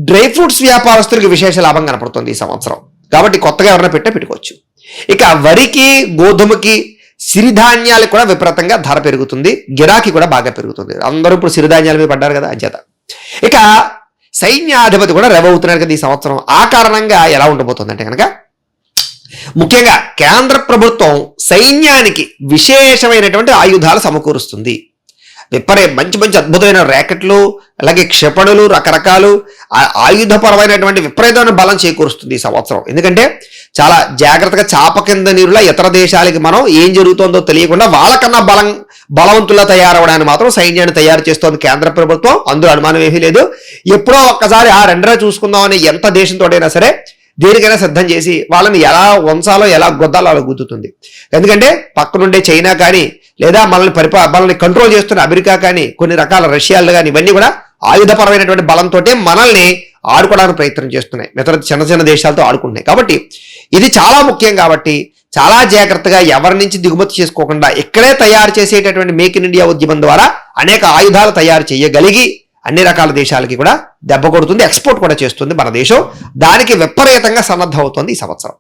Dry fruits వ్యాపారస్తులకు విశేష లాభం కనపడుతుంది ఈ సంవత్సరం. కాబట్టి కొత్తగా ఎవరైనా పెట్టుకోవచ్చు. ఇక వరికి, గోధుమకి, సిరిధాన్యాలకు కూడా విపరీతంగా ధర పెరుగుతుంది, గిరాకీ కూడా బాగా పెరుగుతుంది. అందరూ ఇప్పుడు సిరిధాన్యాల మీద పడ్డారు కదా అంచేత. ఇక సైన్యాధిపతి కూడా రెవవుతున్నాడు కదా ఈ సంవత్సరం. ఆ కారణంగా ఎలా ఉండబోతుంది అంటే కనుక ముఖ్యంగా కేంద్ర ప్రభుత్వం సైన్యానికి విశేషమైనటువంటి ఆయుధాలు సమకూరుస్తుంది. మంచి మంచి అద్భుతమైన ర్యాకెట్లు, అలాగే క్షిపణులు, రకరకాలు ఆయుధపరమైనటువంటి విపరీతమైన బలం చేకూరుస్తుంది ఈ సంవత్సరం. ఎందుకంటే చాలా జాగ్రత్తగా చాప కింద నీరులా ఇతర దేశాలకి మనం ఏం జరుగుతుందో తెలియకుండా వాళ్ళకన్నా బలవంతులా తయారవడానికి మాత్రం సైన్యాన్ని తయారు చేస్తోంది కేంద్ర ప్రభుత్వం. అందులో అనుమానం ఏమీ లేదు. ఎప్పుడో ఒక్కసారి ఆ రెండరా చూసుకుందాం అని ఎంత దేశంతోటైనా సరే దేనికైనా సిద్ధం చేసి వాళ్ళని ఎలా వంచాలో ఎలా గుద్దాలో అలా గుద్దుతుంది. ఎందుకంటే పక్కనుండే చైనా కానీ లేదా మనల్ని కంట్రోల్ చేస్తున్న అమెరికా కానీ కొన్ని రకాల రష్యాలు కానీ ఇవన్నీ కూడా ఆయుధపరమైనటువంటి బలంతో మనల్ని ఆడుకోవడానికి ప్రయత్నం చేస్తున్నాయి. మిగతా చిన్న చిన్న దేశాలతో ఆడుకుంటున్నాయి. కాబట్టి ఇది చాలా ముఖ్యం. కాబట్టి చాలా జాగ్రత్తగా ఎవరి నుంచి దిగుమతి చేసుకోకుండా ఇక్కడే తయారు చేసేటటువంటి మేక్ ఇన్ ఇండియా ఉద్యమం ద్వారా అనేక ఆయుధాలు తయారు చేయగలిగి అన్ని రకాల దేశాలకి కూడా దెబ్బ కొడుతుంది, ఎక్స్పోర్ట్ కూడా చేస్తుంది మన దేశం. దానికి విపరీతంగా సన్నద్ధం అవుతుంది ఈ సంవత్సరం.